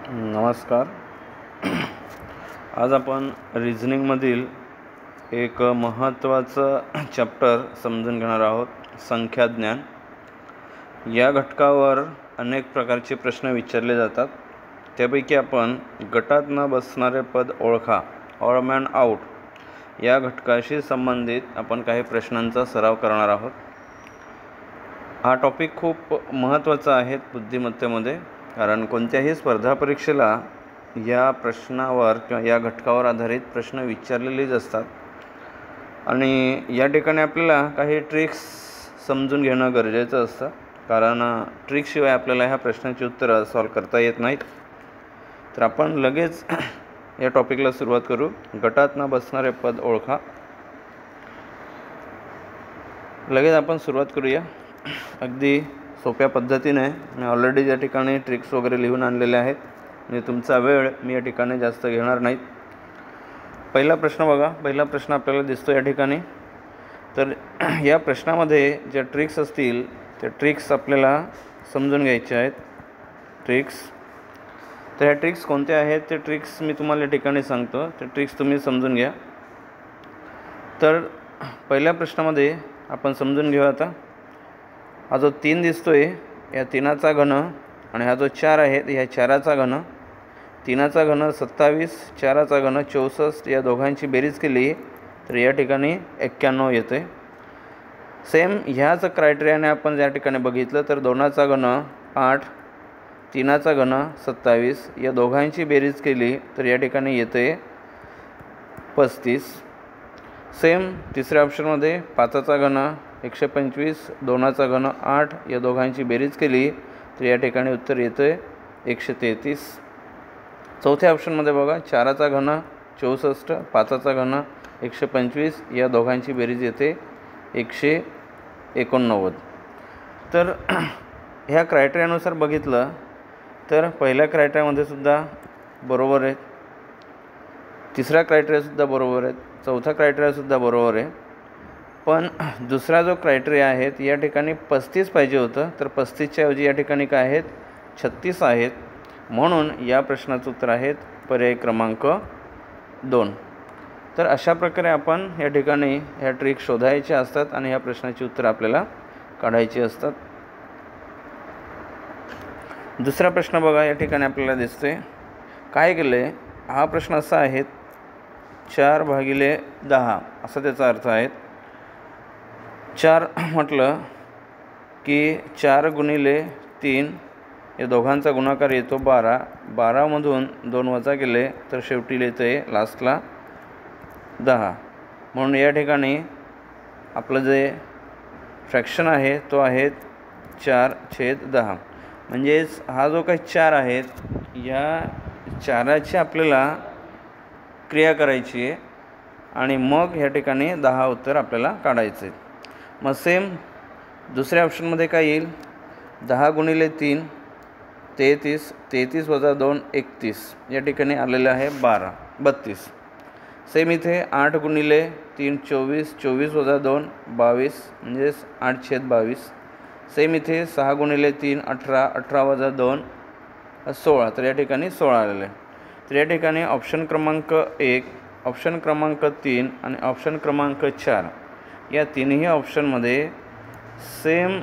नमस्कार. आज आपण रिझनिंगमधील एक महत्त्वाचं चॅप्टर समजून घेणार आहोत, संख्याज्ञान. या घटकावर अनेक प्रकारचे प्रश्न विचारले जातात. त्यापैकी आपण गटात न बसणारे पद ओळखा, ऑड मॅन आउट या घटकाशी संबंधित आपण काही प्रश्नांचा सराव करणार आहोत. हा टॉपिक खूप महत्त्वाचा आहे बुद्धिमत्तेमध्ये, कारण कोणत्याही स्पर्धा परीक्षेला या प्रश्नावर किंवा या घटकावर आधारित प्रश्न विचारलेलेच असतात. आणि या ठिकाणी आपल्याला काही ट्रिक्स समजून घेणं गरजेचं असतं, कारण ट्रिक्सशिवाय आपल्याला ह्या प्रश्नाची उत्तरं सॉल्व करता येत नाहीत. तर आपण लगेच या टॉपिकला सुरुवात करू. गटात न बसणारे पद ओळखा. लगेच आपण सुरुवात करूया. अगदी सोप्या पद्धतीने मी ऑलरेडी या ठिकाणी ट्रिक्स वगैरे लिहून आणलेले आहेत, म्हणजे तुमचा वेळ मी या ठिकाणी जास्त घेणार नाहीत. पहिला प्रश्न बघा. पहिला प्रश्न आपल्याला दिसतो या ठिकाणी. तर या प्रश्नामध्ये ज्या ट्रिक्स असतील त्या ट्रिक्स आपल्याला समजून घ्यायच्या आहेत. ट्रिक्स, तर ह्या ट्रिक्स कोणत्या आहेत ते ट्रिक्स मी तुम्हाला या ठिकाणी सांगतो. ते ट्रिक्स तुम्ही समजून घ्या. तर पहिल्या प्रश्नामध्ये आपण समजून घेऊ. आता हा जो 3 दिसतोय, या 3चा घन आणि हा जो 4 आहे ह्या 4चा घन. 3चा घन 27, 4चा घन 64, या दोघांची बेरीज केली तर या ठिकाणी 91 येते. सेम ह्याच क्रायटेरियाने आपण या ठिकाणी बघितलं तर 2चा घन 8, 3चा घन 27, या दोघांची बेरीज केली तर या ठिकाणी येते 35. सेम तिसऱ्या ऑप्शनमध्ये 5चा घन 125, 2चा घन 8, या दोघांची बेरीज केली तर या ठिकाणी उत्तर येतं 133. चौथ्या ऑप्शनमध्ये बघा, 4चा घन 64, 5चा घन 125, या दोघांची बेरीज येते 189. तर ह्या क्रायटेरियानुसार बघितलं तर पहिल्या क्रायटेरियामध्ये सुद्धा बरोबर आहे, तिसरा क्रायटेरियासुद्धा बरोबर आहे, चौथा क्रायटेरियासुद्धा बरोबर आहे. पण दुसरा जो क्रायटेरिया आहे या ठिकाणी 35 पाहिजे होतं, तर 35च्या ऐवजी या ठिकाणी काय आहेत 36 आहेत. म्हणून या प्रश्नाचं उत्तर आहेत पर्याय क्रमांक 2. तर अशा प्रकारे आपण या ठिकाणी ह्या ट्रिक शोधायच्या असतात आणि ह्या प्रश्नाची उत्तर आपल्याला काढायची असतात. दुसरा प्रश्न बघा. या ठिकाणी आपल्याला दिसते काय केलं आहे. हा प्रश्न असा आहे 4/10 असा त्याचा अर्थ आहे. 4 म्हटलं की 4 गुणिले 3, या दोघांचा गुणाकार येतो 12. 12मधून 2 वजा केले तर शेवटी येते लास्टला 10. म्हणून या ठिकाणी आपलं जे फ्रॅक्शन आहे तो आहे 4/10. म्हणजेच हा जो काही 4 आहेत या 4ची आपल्याला क्रिया करायची आहे आणि मग या ठिकाणी 10 उत्तर आपल्याला काढायचे. मग सेम दुसऱ्या ऑप्शनमध्ये काय येईल, 10 गुणिले 3 33, 33 वजा 2 31, या ठिकाणी आलेलं आहे 32. सेम इथे 8 गुणिले 3 24, 24 वजा 2 22, म्हणजेच 8/22. सेम इथे 6 गुणिले 3 18, 18 वजा 2 16, तर या ठिकाणी 16 आलेलं आहे. तर या ठिकाणी ऑप्शन क्रमांक 1, ऑप्शन क्रमांक 3 आणि ऑप्शन क्रमांक 4 या तिन्ही ऑप्शनमध्ये सेम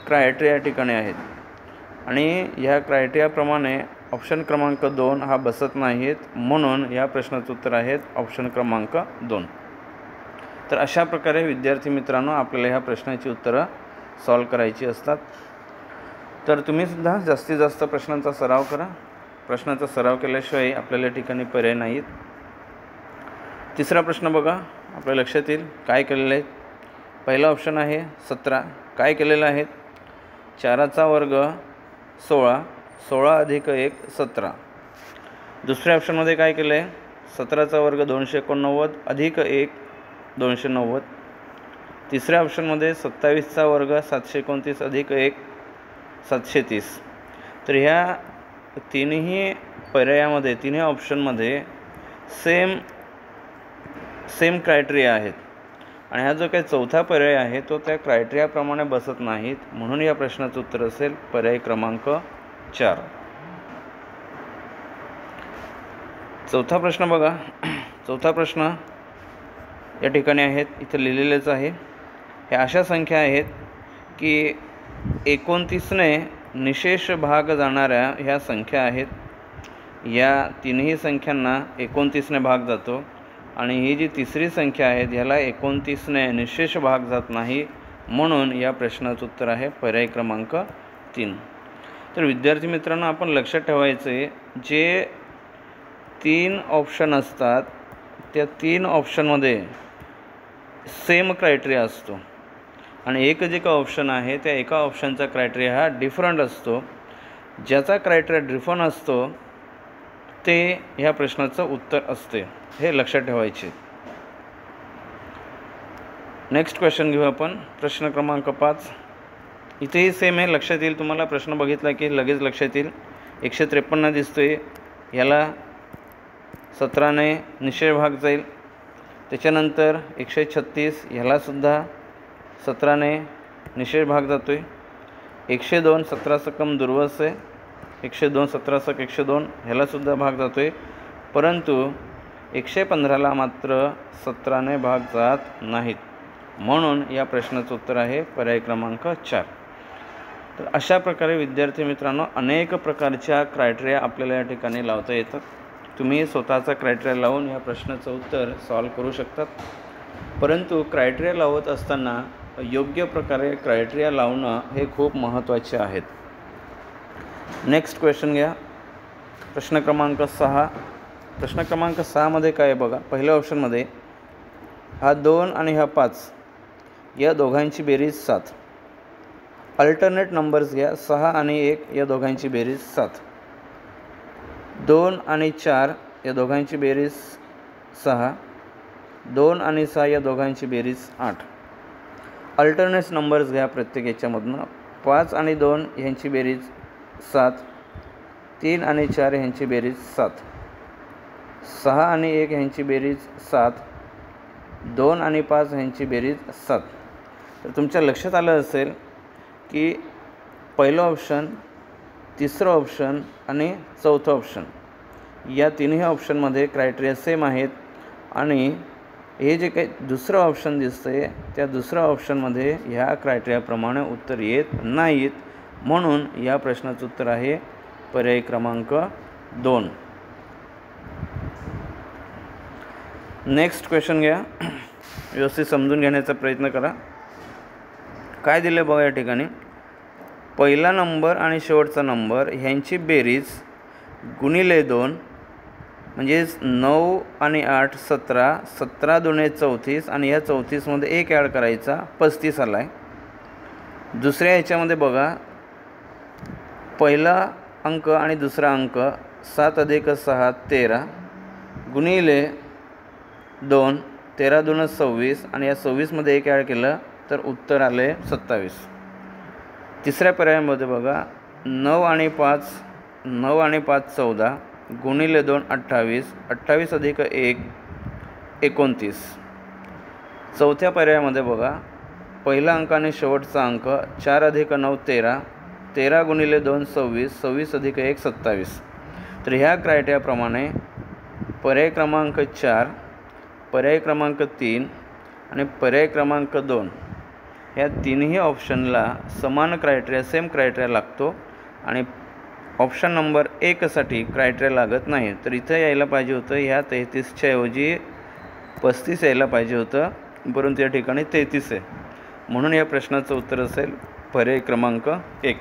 क्रायटेरिया या ठिकाणी आहेत आणि ह्या क्रायटेरियाप्रमाणे ऑप्शन क्रमांक 2 हा बसत नाहीत. म्हणून या प्रश्नाचं उत्तर आहेत ऑप्शन क्रमांक 2. तर अशा प्रकारे विद्यार्थी मित्रांनो आपल्याला ह्या प्रश्नाची उत्तरं सॉल्व करायची असतात. तर तुम्हीसुद्धा जास्तीत जास्त प्रश्नांचा सराव करा. प्रश्नाचा सराव केल्याशिवाय आपल्याला ठिकाणी पर्याय नाहीत. तिसरा प्रश्न बघा. आपल्या लक्षात येईल काय केलेलं आहे. पहिला ऑप्शन आहे 17. काय केलेलं आहे, 4चा वर्ग 16, 16 अधिक 1 17. दुसऱ्या ऑप्शनमध्ये काय केलं आहे, 17चा वर्ग 289 अधिक 1 290. तिसऱ्या ऑप्शनमध्ये 27चा वर्ग 729 अधिक 1 730. तर ह्या तिन्ही पर्यायामध्ये, तिन्ही ऑप्शनमध्ये सेम क्रायटेरिया आहेत आणि हा जो काही चौथा पर्याय आहे तो त्या क्रायटेरियाप्रमाणे बसत नाहीत. म्हणून या प्रश्नाचं उत्तर असेल पर्याय क्रमांक 4. चौथा प्रश्न बघा. चौथा प्रश्न या ठिकाणी आहेत, इथं लिहिलेलेच आहे. ह्या अशा संख्या आहेत की 29ने निशेष भाग जाणाऱ्या ह्या संख्या आहेत. या तिन्ही संख्यांना 29ने भाग जातो आणि ही जी तिसरी संख्या आहे ह्याला 29ने निशेष भाग जात नाही, म्हणून या प्रश्नाचं उत्तर आहे पर्याय क्रमांक 3. तर विद्यार्थी मित्रांनो, आपण लक्षात ठेवायचे जे 3 ऑप्शन असतात त्या 3 ऑप्शनमध्ये सेम क्रायटेरिया असतो आणि एक जे का ऑप्शन आहे त्या एका ऑप्शनचा क्रायटेरिया हा डिफरंट असतो. ज्याचा क्रायटेरिया डिफरंट असतो ते ह्या प्रश्नाचं उत्तर असते, हे लक्षात ठेवायचे. नेक्स्ट क्वेश्चन घेऊ आपण. प्रश्न क्रमांक 5. इथेही सेम आहे, लक्षात येईल तुम्हाला. प्रश्न बघितला की लगेच लक्षात येईल. 153 दिसतोय, ह्याला 17ने निशेष भाग जाईल. त्याच्यानंतर 136 ह्यालासुद्धा 17ने निशेष भाग जातो आहे. 102 17 सकम दुर्वस आहे, 102 17 सक 102 ह्यालासुद्धा भाग जातो आहे, परंतु 115ला मात्र 17ने भाग जात नाहीत, म्हणून या प्रश्नाचं उत्तर आहे पर्याय क्रमांक 4. तर अशा प्रकारे विद्यार्थी मित्रांनो अनेक प्रकारच्या क्रायटेरिया आपल्याला या ठिकाणी लावता येतात. तुम्ही स्वतःचा क्रायटेरिया लावून या प्रश्नाचं उत्तर सॉल्व करू शकतात, परंतु क्रायटेरिया लावत असताना योग्य प्रकारे क्रायटेरिया लावणं हे खूप महत्त्वाचे आहेत. नेक्स्ट क्वेश्चन घ्या. प्रश्न क्रमांक 6. प्रश्न क्रमांक 6मध्ये काय आहे बघा. पहिल्या ऑप्शनमध्ये हा 2 आणि हा 5 या दोघांची बेरीज 7. अल्टरनेट नंबर्स घ्या. 6 आणि 1 या दोघांची बेरीज 7. 2 आणि 4 या दोघांची बेरीज 6. 2 आणि 6 या दोघांची बेरीज 8. अल्टरनेट नंबर्स घ्या प्रत्येक याच्यामधनं. 5 आणि 2 ह्यांची बेरीज 7. 3 आणि 4 ह्यांची बेरीज 7. 6 आणि 1 ह्यांची बेरीज 7. 2 आणि 5 ह्यांची बेरीज 7. तर तुमच्या लक्षात आलं असेल की पहिलं ऑप्शन, तिसरं ऑप्शन आणि चौथं ऑप्शन या तिन्ही ऑप्शनमध्ये क्रायटेरिया सेम आहेत आणि हे जे काही दुसरं ऑप्शन दिसतंय त्या दुसऱ्या ऑप्शनमध्ये ह्या क्रायटेरियाप्रमाणे उत्तर येत नाहीत, म्हणून या प्रश्नाचं उत्तर आहे पर्याय क्रमांक 2. नेक्स्ट क्वेश्चन घ्या. व्यवस्थित समजून घेण्याचा प्रयत्न करा. काय दिले बघा या ठिकाणी. पहिला नंबर आणि शेवटचा नंबर ह्यांची बेरीज गुणिले 2 म्हणजेच 9 आणि 8 17. 17 दुणे 34 आणि या 34मध्ये 1 ॲड करायचा, 35 आला आहे. दुसऱ्या ह्याच्यामध्ये बघा पहिला अंक आणि दुसरा अंक 7 अधिक 6 13 गुणिले 2 13 दुणे 26 आणि या 26मध्ये 1 ॲड केलं तर उत्तर आले 27. तिसऱ्या पर्यायामध्ये बघा 9 आणि 5 14 गुणिले 2 28 28 अधिक 1 29. चौथ्या पर्यायामध्ये बघा पहिला अंक आणि शेवटचा अंक 4 अधिक 9 13 13 गुणिले 2 26 26 अधिक 1 27. तर ह्या क्रायटेरियाप्रमाणे पर्याय क्रमांक 4, पर्याय क्रमांक 3 आणि पर्याय क्रमांक 2 ह्या तिन्ही ऑप्शनला समान क्रायटेरिया, सेम क्रायटेरिया लागतो आणि ऑप्शन नंबर 1साठी क्रायटेरिया लागत नाही. तर इथं यायला पाहिजे होतं ह्या 33च्या ऐवजी 35 यायला पाहिजे होतं, परंतु या ठिकाणी 33 आहे, म्हणून या प्रश्नाचं उत्तर असेल पर्याय क्रमांक 1.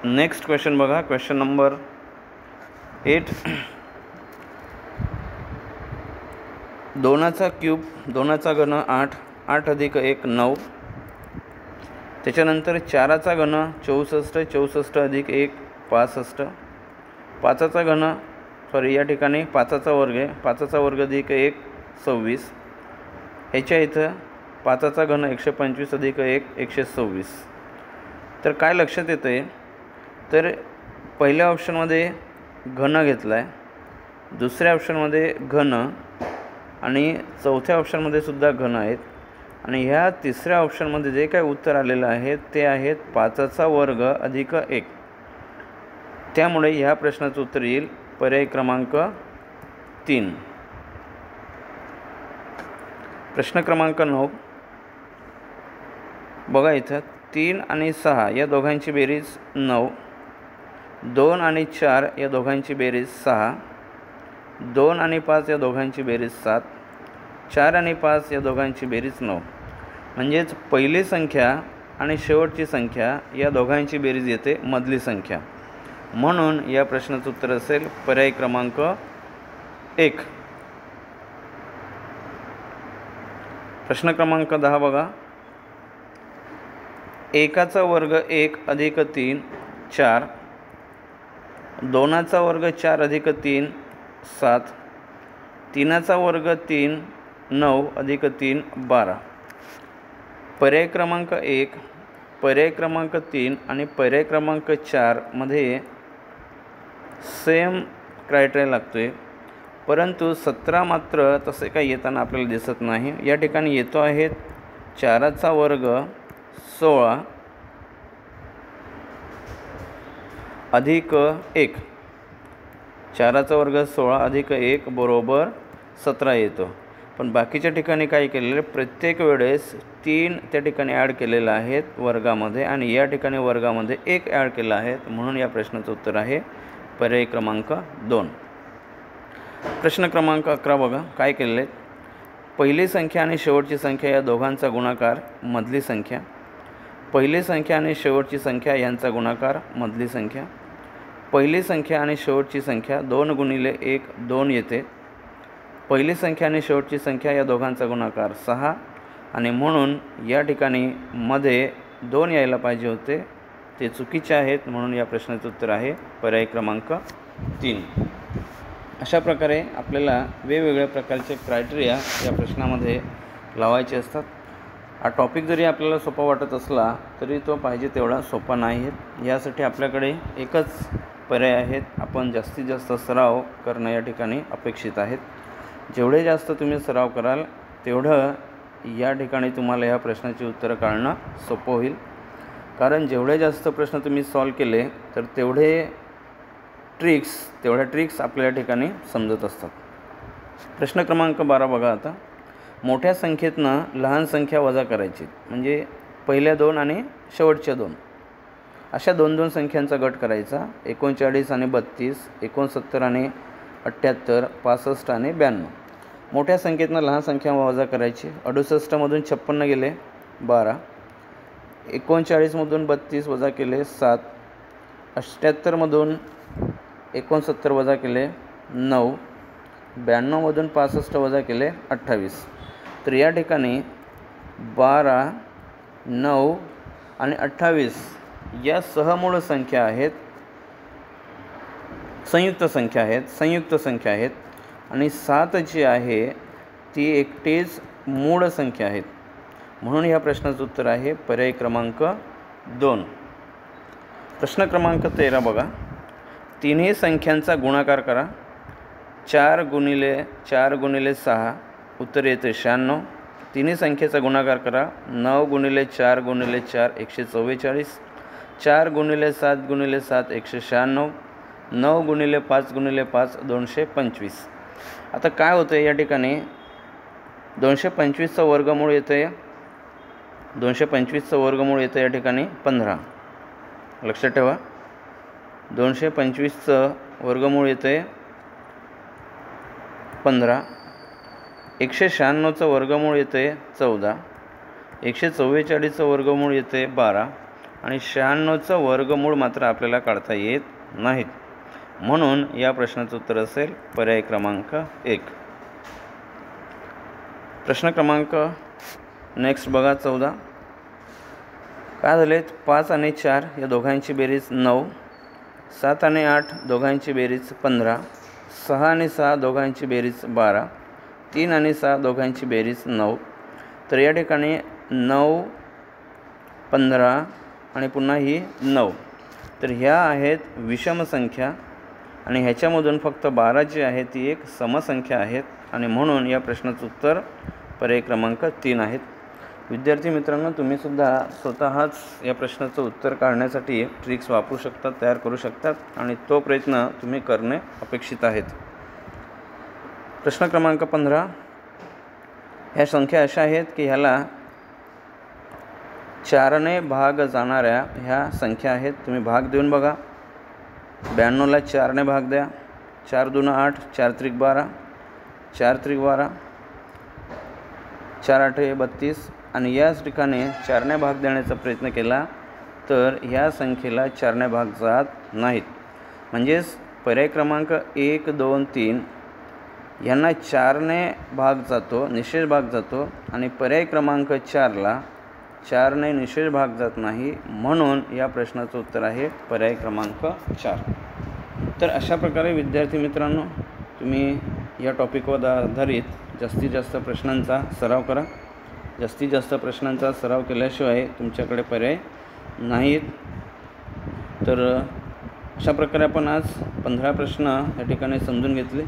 नेक्स्ट क्वेश्चन बघा. Question number 8. 2चा क्यूब 2चा घन 8 8 अधिक 1 9. त्याच्यानंतर 4चा घन 64 64 अधिक 1 65. 5चा घन या ठिकाणी 5चा वर्ग आहे, 5चा वर्ग अधिक 1 26. ह्याच्या इथं 5चा घन 125 अधिक 1 126. तर काय लक्षात येतं आहे, तर पहिल्या ऑप्शनमध्ये घन घेतला आहे, दुसऱ्या ऑप्शनमध्ये घन आणि चौथ्या ऑप्शनमध्ये सुद्धा घन आहेत आणि ह्या तिसऱ्या ऑप्शनमध्ये जे काही उत्तर आलेलं आहे ते आहेत 5चा वर्ग अधिक 1. त्यामुळे ह्या प्रश्नाचं उत्तर येईल पर्याय क्रमांक 3. प्रश्न क्रमांक 9 बघा इथं 3 आणि 6 या दोघांची बेरीज 9, 2 आणि 4 या दोघांची बेरीज 6, 2 आणि 5 या दोघांची बेरीज 7, 4 आणि 5 या दोघांची बेरीज 9. म्हणजेच पहिली संख्या आणि शेवटची संख्या या दोघांची बेरीज येते मधली संख्या. म्हणून या प्रश्नाचं उत्तर असेल पर्याय क्रमांक 1. प्रश्न क्रमांक 10 बघा 1चा वर्ग 1 अधिक 3 4, 2चा वर्ग 4 अधिक 3 7, 3चा वर्ग 3 9 अधिक 3 12. पर्याय क्रमांक 1, पर्याय क्रमांक 3 आणि पर्याय क्रमांक 4 मध्ये सेम क्रायटेरिया लागतोय, परंतु 17 मात्र तसे काही येताना आपल्याला दिसत नाही. या ठिकाणी येतो आहे 4चा वर्ग 16 अधिक 1, 4चा वर्ग 16 अधिक 1 बरोबर 17 येतो. पण बाकीच्या ठिकाणी काय केलेलं आहे, प्रत्येक वेळेस 3 त्या ठिकाणी ॲड केलेलं आहेत वर्गामध्ये आणि या ठिकाणी वर्गामध्ये 1 ॲड केलं आहे. म्हणून या प्रश्नाचं उत्तर आहे पर्याय क्रमांक 2. प्रश्न क्रमांक 11 बघा काय केलेले आहेत. पहिली संख्या आणि शेवटची संख्या या दोघांचा गुणाकार मधली संख्या, पहिली संख्या आणि शेवटची संख्या यांचा गुणाकार मधली संख्या, पहिली संख्या आणि शेवटची संख्या 2 गुणिले 1 2 येते, पहिली संख्या आणि शेवटची संख्या या दोघांचा गुणाकार 6 आणि म्हणून या ठिकाणी मध्ये 2 यायला पाहिजे होते, ते चुकीचे आहेत. म्हणून या प्रश्नाचं उत्तर आहे पर्याय क्रमांक 3. अशा प्रकारे आपल्याला वेगवेगळ्या प्रकारचे क्रायटेरिया या प्रश्नामध्ये लावायचे असतात. हा टॉपिक जरी आपल्याला सोपा वाटत असला तरी तो पाहिजे तेवढा सोपा नाही आहे. यासाठी आपल्याकडे एकच पर्याय आहेत, आपण जास्तीत जास्त सराव करणं या ठिकाणी अपेक्षित आहेत. जेवढे जास्त तुम्ही सराव कराल तेवढं या ठिकाणी तुम्हाला ह्या प्रश्नाची उत्तरं काढणं सोपं होईल. कारण जेवढे जास्त प्रश्न तुम्ही सॉल्व केले तर तेवढ्या ट्रिक्स आपल्या ठिकाणी समजत असतात. प्रश्न क्रमांक 12 बघा आता मोठ्या संख्येतनं लहान संख्या वजा करायची, म्हणजे पहिल्या 2 आणि शेवटच्या 2 अशा 2 संख्यांचा गट करायचा. 39 आणि 32, 69 आणि 78, 65 आणि 92. मोठ्या संख्येतनं लहान संख्या वजा करायची. 68मधून 56 गेले 12, 39मधून 32 वजा केले 7, 78मधून 69 वजा केले 9, 92मधून 65 वजा केले 28. तर या ठिकाणी 12, 9 आणि 28 या सहमूळ संख्या आहेत, संयुक्त संख्या आहेत आणि 7 जी आहे ती एकटीच मूळ संख्या आहेत. म्हणून या प्रश्नाचं उत्तर आहे पर्याय क्रमांक 2. प्रश्न क्रमांक 13 बघा तिन्ही संख्यांचा गुणाकार करा. 4 गुणिले 6 उत्तर येते 96. तिन्ही संख्येचा गुणाकार करा. 9 गुणिले 4 गुणिले 4 144, 4 गुणिले 7 गुणिले 7 196, 9 गुणिले 5 गुणिले 5 225. आता काय होतं या ठिकाणी 225चं वर्गमूळ येतं, 225चं वर्गमूळ येतं या ठिकाणी 15. लक्षात ठेवा 225चं वर्गमूळ येतं 15. 196चं वर्गमूळ येते 14, 144चं वर्गमूळ येते 12 आणि 96चं वर्गमूळ मात्र आपल्याला काढता येत नाहीत. म्हणून या प्रश्नाचं उत्तर असेल पर्याय क्रमांक 1. प्रश्न क्रमांक नेक्स्ट बघा 14. काय झाले 5 आणि 4 या दोघांची बेरीज 9, 7 आणि 8 दोघांची बेरीज 15, 6 आणि 6 दोघांची बेरीज 12, 3 आणि 6 दोघांची बेरीज 9. तर या ठिकाणी 9, 15 आणि पुन्हा ही 9. तर ह्या आहेत विषम संख्या आणि ह्याच्यामधून फक्त 12 जी आहे ती एक समसंख्या आहेत आणि म्हणून या प्रश्नाचं उत्तर पर्याय क्रमांक 3 आहेत. विद्यार्थी मित्रांनो, तुम्हीसुद्धा स्वतःच या प्रश्नाचं उत्तर काढण्यासाठी ट्रिक्स वापरू शकतात, तयार करू शकतात आणि तो प्रयत्न तुम्ही करणे अपेक्षित आहेत. प्रश्न क्रमांक 15. ह्या संख्या अशा आहेत की ह्याला 4ने भाग जाणाऱ्या ह्या संख्या आहेत. तुम्ही भाग देऊन बघा. 92ला 4ने भाग द्या. 4 दून 8, 4 त्रिक 12, 4 त्रिक 12, 4 8 32 आणि याच ठिकाणी 4ने भाग देण्याचा प्रयत्न केला तर ह्या संख्येला 4ने भाग जात नाहीत. म्हणजेच पर्याय क्रमांक 1, 2, 3 यांना 4ने भाग जातो, निशेष भाग जातो आणि पर्याय क्रमांक 4ला 4ने निशेष भाग जात नाही. म्हणून या प्रश्नाचं उत्तर आहे पर्याय क्रमांक 4. तर अशा प्रकारे विद्यार्थी मित्रांनो, तुम्ही या टॉपिकवर आधारित जास्तीत जास्त प्रश्नांचा सराव करा. जास्तीत जास्त प्रश्नांचा सराव केल्याशिवाय तुमच्याकडे पर्याय नाहीत. तर अशा प्रकारे आपण आज 15 प्रश्न या ठिकाणी समजून घेतले.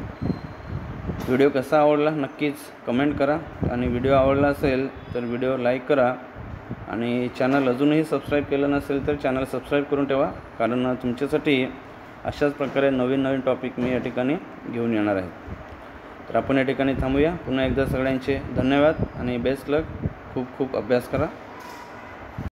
व्हिडिओ कसा आवडला नक्कीच कमेंट करा आणि व्हिडिओ आवडला असेल तर व्हिडिओ लाईक करा आणि चॅनल अजूनही सबस्क्राईब केलं नसेल तर चॅनल सबस्क्राईब करून ठेवा, कारण तुमच्यासाठी अशाच प्रकारे नवीन नवीन टॉपिक मी या ठिकाणी घेऊन येणार आहे. तर आपण या ठिकाणी थांबूया. पुन्हा एकदा सगळ्यांचे धन्यवाद आणि बेस्ट लक. खूप खूप अभ्यास करा.